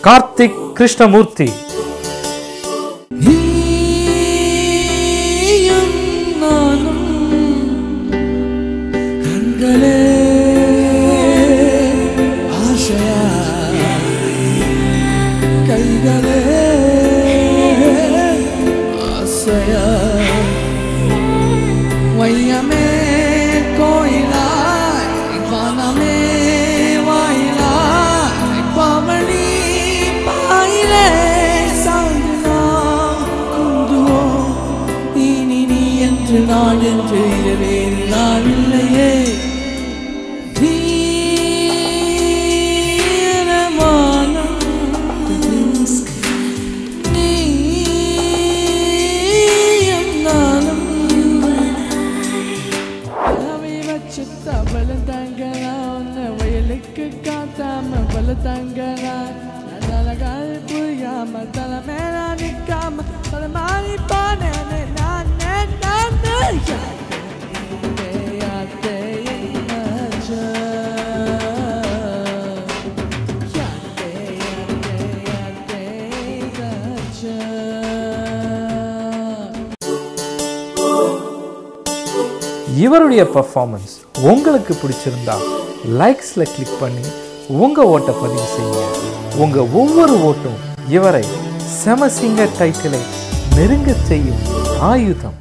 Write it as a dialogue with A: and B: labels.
A: கார்த்திக் கிருஷ்ணமூர்த்தி.
B: நாள் என்று இரவே நாள் இல்லையே வயலுக்கு காத்தாம பல தங்கலா தலகால் புரியாம தலை மேல நிற்காம தலை மாறி போனேன் நான்
A: இவருடைய பெர்ஃபார்மன்ஸ் உங்களுக்கு பிடிச்சிருந்தா லைக்ஸ்ல கிளிக் பண்ணி உங்க ஓட்டை பதிவு செய்யுங்க. உங்க ஒவ்வொரு ஓட்டும் இவரை செம சிங்கர் டைட்டிலை நெருங்க செய்யும் ஆயுதம்.